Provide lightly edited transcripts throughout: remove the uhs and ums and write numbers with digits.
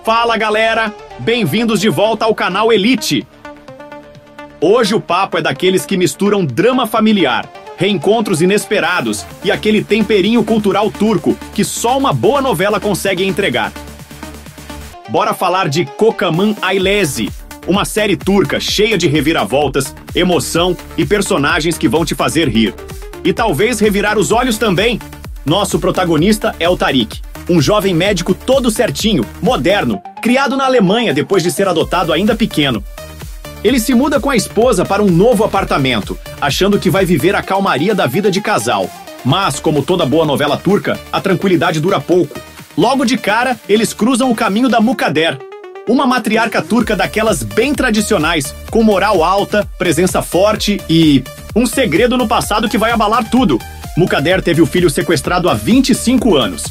Fala galera, bem-vindos de volta ao canal Elite. Hoje o papo é daqueles que misturam drama familiar, reencontros inesperados e aquele temperinho cultural turco que só uma boa novela consegue entregar. Bora falar de Kocaman Ailesi, uma série turca cheia de reviravoltas, emoção e personagens que vão te fazer rir. E talvez revirar os olhos também. Nosso protagonista é o Tarik, um jovem médico todo certinho, moderno, criado na Alemanha depois de ser adotado ainda pequeno. Ele se muda com a esposa para um novo apartamento, achando que vai viver a calmaria da vida de casal. Mas, como toda boa novela turca, a tranquilidade dura pouco. Logo de cara, eles cruzam o caminho da Mukadder, uma matriarca turca daquelas bem tradicionais, com moral alta, presença forte e um segredo no passado que vai abalar tudo. Mukadder teve o filho sequestrado há 25 anos.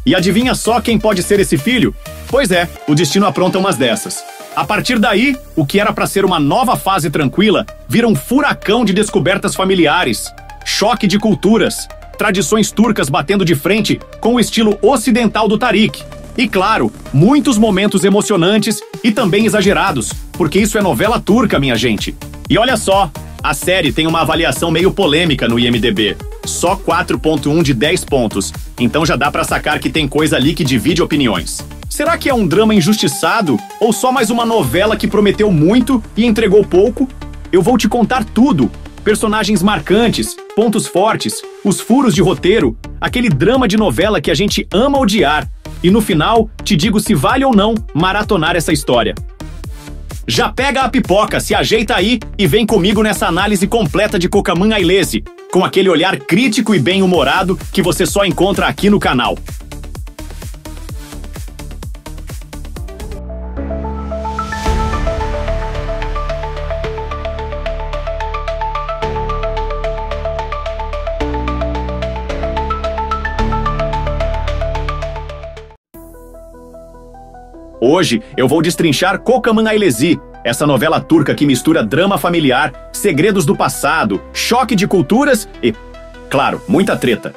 E adivinha só quem pode ser esse filho? Pois é, o destino apronta umas dessas. A partir daí, o que era para ser uma nova fase tranquila, vira um furacão de descobertas familiares, choque de culturas, tradições turcas batendo de frente com o estilo ocidental do Tarik. E claro, muitos momentos emocionantes e também exagerados, porque isso é novela turca, minha gente. E olha só, a série tem uma avaliação meio polêmica no IMDb. Só 4.1 de 10 pontos, então já dá pra sacar que tem coisa ali que divide opiniões. Será que é um drama injustiçado ou só mais uma novela que prometeu muito e entregou pouco? Eu vou te contar tudo. Personagens marcantes, pontos fortes, os furos de roteiro, aquele drama de novela que a gente ama odiar. E no final, te digo se vale ou não maratonar essa história. Já pega a pipoca, se ajeita aí e vem comigo nessa análise completa de Kocaman Ailesi, com aquele olhar crítico e bem-humorado que você só encontra aqui no canal. Hoje eu vou destrinchar Kocaman Ailesi, essa novela turca que mistura drama familiar, segredos do passado, choque de culturas e, claro, muita treta.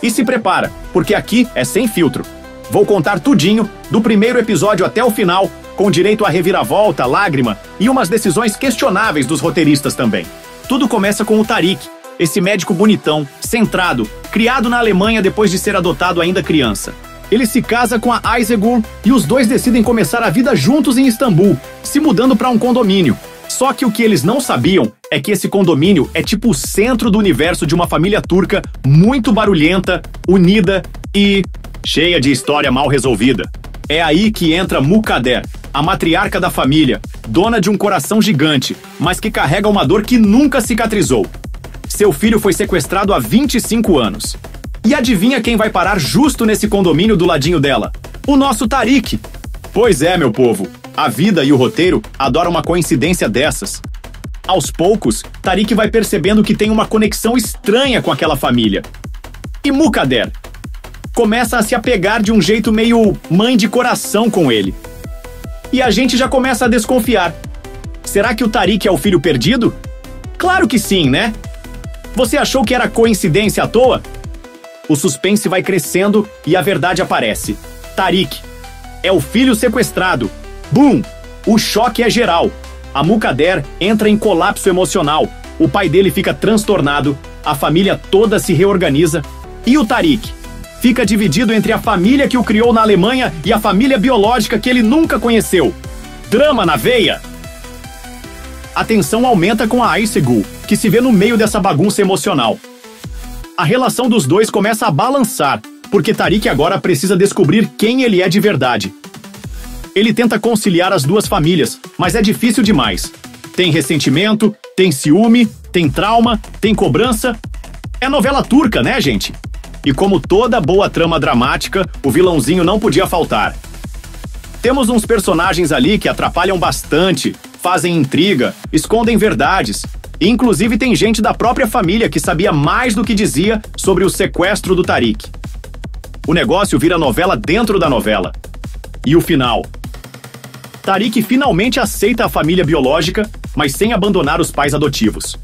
E se prepara, porque aqui é sem filtro. Vou contar tudinho, do primeiro episódio até o final, com direito a reviravolta, lágrima e umas decisões questionáveis dos roteiristas também. Tudo começa com o Tarik, esse médico bonitão, centrado, criado na Alemanha depois de ser adotado ainda criança. Ele se casa com a Ayşegül e os dois decidem começar a vida juntos em Istambul, se mudando para um condomínio. Só que o que eles não sabiam é que esse condomínio é tipo o centro do universo de uma família turca muito barulhenta, unida e cheia de história mal resolvida. É aí que entra Mukadder, a matriarca da família, dona de um coração gigante, mas que carrega uma dor que nunca cicatrizou. Seu filho foi sequestrado há 25 anos. E adivinha quem vai parar justo nesse condomínio do ladinho dela? O nosso Tarik. Pois é, meu povo, a vida e o roteiro adoram uma coincidência dessas. Aos poucos, Tarik vai percebendo que tem uma conexão estranha com aquela família. E Mukadder começa a se apegar de um jeito meio mãe de coração com ele. E a gente já começa a desconfiar. Será que o Tarik é o filho perdido? Claro que sim, né? Você achou que era coincidência à toa? O suspense vai crescendo e a verdade aparece. Tarik é o filho sequestrado. Bum! O choque é geral. A Mukadder entra em colapso emocional. O pai dele fica transtornado. A família toda se reorganiza. E o Tarik fica dividido entre a família que o criou na Alemanha e a família biológica que ele nunca conheceu. Drama na veia! A tensão aumenta com a Ayşegül, que se vê no meio dessa bagunça emocional. A relação dos dois começa a balançar, porque Tarik agora precisa descobrir quem ele é de verdade. Ele tenta conciliar as duas famílias, mas é difícil demais. Tem ressentimento, tem ciúme, tem trauma, tem cobrança. É novela turca, né, gente? E como toda boa trama dramática, o vilãozinho não podia faltar. Temos uns personagens ali que atrapalham bastante, fazem intriga, escondem verdades. E, inclusive, tem gente da própria família que sabia mais do que dizia sobre o sequestro do Tarik. O negócio vira novela dentro da novela. E o final? Tarik finalmente aceita a família biológica, mas sem abandonar os pais adotivos.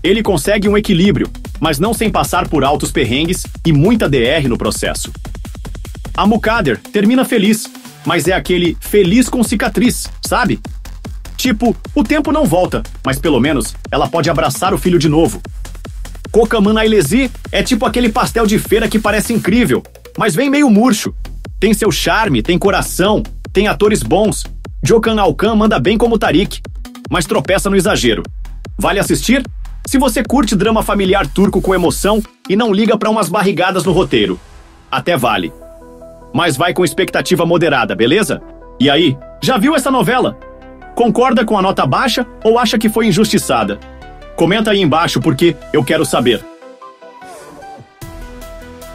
Ele consegue um equilíbrio, mas não sem passar por altos perrengues e muita DR no processo. A Mukadder termina feliz, mas é aquele feliz com cicatriz, sabe? Tipo, o tempo não volta, mas pelo menos ela pode abraçar o filho de novo. Kocaman Ailesi é tipo aquele pastel de feira que parece incrível, mas vem meio murcho. Tem seu charme, tem coração, tem atores bons. Gökhan Alkan manda bem como Tarik, mas tropeça no exagero. Vale assistir? Se você curte drama familiar turco com emoção e não liga pra umas barrigadas no roteiro. Até vale. Mas vai com expectativa moderada, beleza? E aí, já viu essa novela? Concorda com a nota baixa ou acha que foi injustiçada? Comenta aí embaixo porque eu quero saber.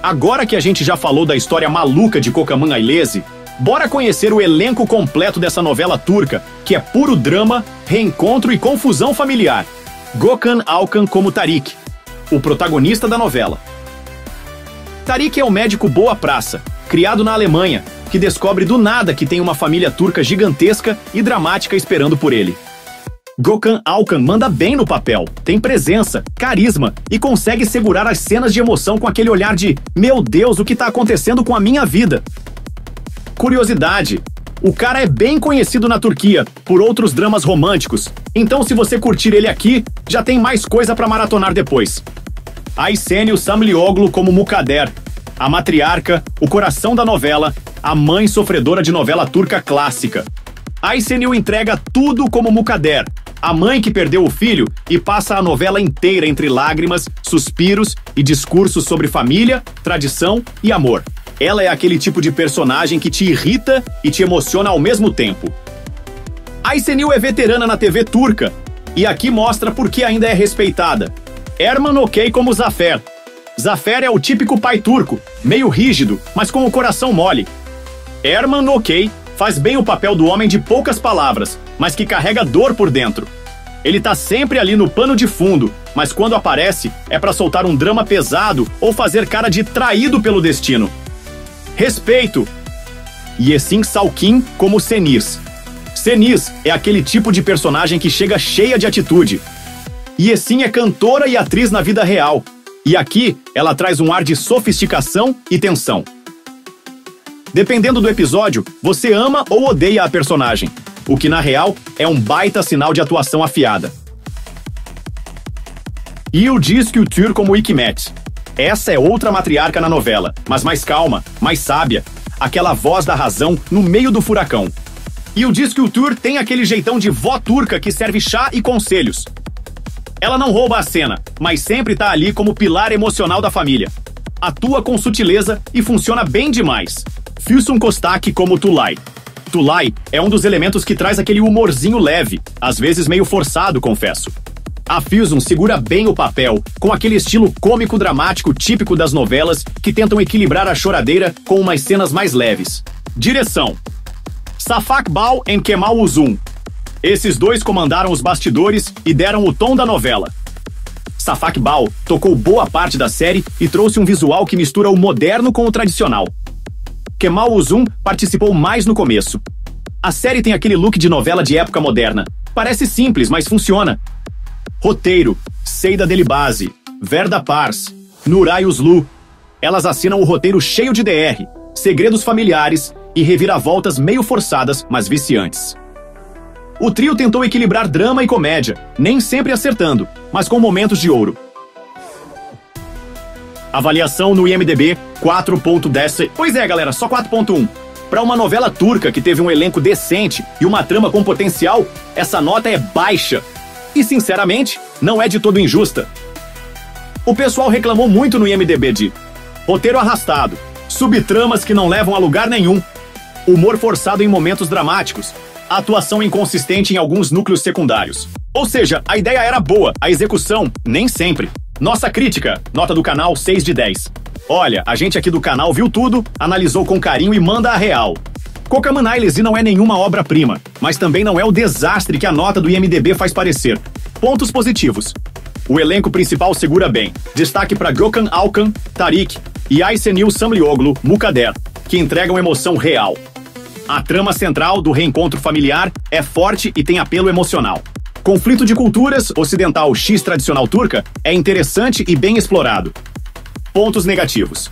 Agora que a gente já falou da história maluca de Kocaman Ailesi, bora conhecer o elenco completo dessa novela turca, que é puro drama, reencontro e confusão familiar. Gökhan Alkan como Tarik, o protagonista da novela. Tarik é um médico boa praça, criado na Alemanha, que descobre do nada que tem uma família turca gigantesca e dramática esperando por ele. Gökhan Alkan manda bem no papel, tem presença, carisma e consegue segurar as cenas de emoção com aquele olhar de "Meu Deus, o que tá acontecendo com a minha vida?". Curiosidade, o cara é bem conhecido na Turquia por outros dramas românticos, então se você curtir ele aqui, já tem mais coisa pra maratonar depois. Aysenil Samlioglu como Mukadder, a matriarca, o coração da novela, a mãe sofredora de novela turca clássica. Aysenil entrega tudo como Mukadder, a mãe que perdeu o filho e passa a novela inteira entre lágrimas, suspiros e discursos sobre família, tradição e amor. Ela é aquele tipo de personagem que te irrita e te emociona ao mesmo tempo. Aysenil é veterana na TV turca e aqui mostra por que ainda é respeitada. Erman Ok como Zafer. Zafer é o típico pai turco, meio rígido, mas com o coração mole. Erman Ok faz bem o papel do homem de poucas palavras, mas que carrega dor por dentro. Ele tá sempre ali no pano de fundo, mas quando aparece é pra soltar um drama pesado ou fazer cara de traído pelo destino. Respeito! Yesin Salkin como Seniz. Seniz é aquele tipo de personagem que chega cheia de atitude. Yesin é cantora e atriz na vida real, e aqui ela traz um ar de sofisticação e tensão. Dependendo do episódio, você ama ou odeia a personagem, o que na real é um baita sinal de atuação afiada. Yıldız Tilbe como Hikmet. Essa é outra matriarca na novela, mas mais calma, mais sábia, aquela voz da razão no meio do furacão. Yıldız Tilbe tem aquele jeitão de vó turca que serve chá e conselhos. Ela não rouba a cena, mas sempre tá ali como pilar emocional da família. Atua com sutileza e funciona bem demais. Füsun Kostak como Tulay. Tulay é um dos elementos que traz aquele humorzinho leve, às vezes meio forçado, confesso. A Füsun segura bem o papel, com aquele estilo cômico-dramático típico das novelas que tentam equilibrar a choradeira com umas cenas mais leves. Direção: Şafak Bal e Kemal Uzun. Esses dois comandaram os bastidores e deram o tom da novela. Şafak Bal tocou boa parte da série e trouxe um visual que mistura o moderno com o tradicional. Kemal Uzun participou mais no começo. A série tem aquele look de novela de época moderna. Parece simples, mas funciona. Roteiro: Seyda Delibazi, Verda Pars, Nuray Uslu. Elas assinam o roteiro cheio de DR, segredos familiares e reviravoltas meio forçadas, mas viciantes. O trio tentou equilibrar drama e comédia, nem sempre acertando, mas com momentos de ouro. Avaliação no IMDb 4.10. Pois é, galera, só 4.1. Para uma novela turca que teve um elenco decente e uma trama com potencial, essa nota é baixa. E, sinceramente, não é de todo injusta. O pessoal reclamou muito no IMDb de roteiro arrastado, subtramas que não levam a lugar nenhum, humor forçado em momentos dramáticos, atuação inconsistente em alguns núcleos secundários. Ou seja, a ideia era boa, a execução, nem sempre. Nossa crítica, nota do canal 6 de 10. Olha, a gente aqui do canal viu tudo, analisou com carinho e manda a real. Kocaman Ailesi não é nenhuma obra-prima, mas também não é o desastre que a nota do IMDb faz parecer. Pontos positivos: o elenco principal segura bem. Destaque para Gökhan Alkan, Tarik e Aysenil Samlioglu, Mukadder, que entregam emoção real. A trama central do reencontro familiar é forte e tem apelo emocional. Conflito de culturas, ocidental x tradicional turca, é interessante e bem explorado. Pontos negativos.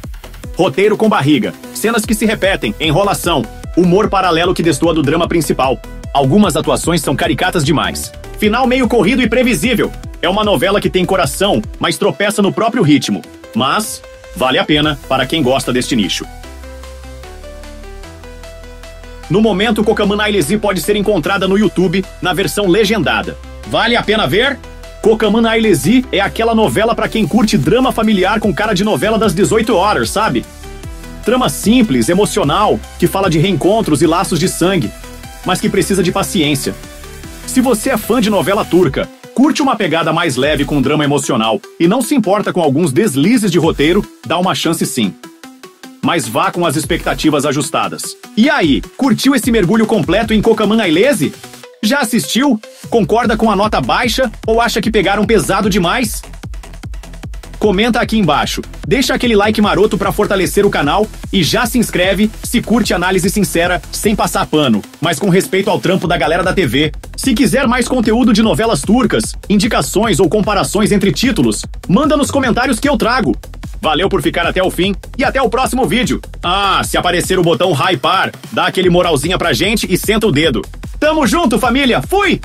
Roteiro com barriga, cenas que se repetem, enrolação, humor paralelo que destoa do drama principal. Algumas atuações são caricatas demais. Final meio corrido e previsível. É uma novela que tem coração, mas tropeça no próprio ritmo. Mas vale a pena para quem gosta deste nicho. No momento, Kocaman Ailesi pode ser encontrada no YouTube na versão legendada. Vale a pena ver? Kocaman Ailesi é aquela novela para quem curte drama familiar com cara de novela das 18 horas, sabe? Trama simples, emocional, que fala de reencontros e laços de sangue, mas que precisa de paciência. Se você é fã de novela turca, curte uma pegada mais leve com drama emocional e não se importa com alguns deslizes de roteiro, dá uma chance sim. Mas vá com as expectativas ajustadas. E aí, curtiu esse mergulho completo em Kocaman Ailesi? Já assistiu? Concorda com a nota baixa ou acha que pegaram pesado demais? Comenta aqui embaixo, deixa aquele like maroto para fortalecer o canal e já se inscreve se curte análise sincera, sem passar pano, mas com respeito ao trampo da galera da TV. Se quiser mais conteúdo de novelas turcas, indicações ou comparações entre títulos, manda nos comentários que eu trago. Valeu por ficar até o fim e até o próximo vídeo. Ah, se aparecer o botão hypar, dá aquele moralzinha pra gente e senta o dedo. Tamo junto, família! Fui!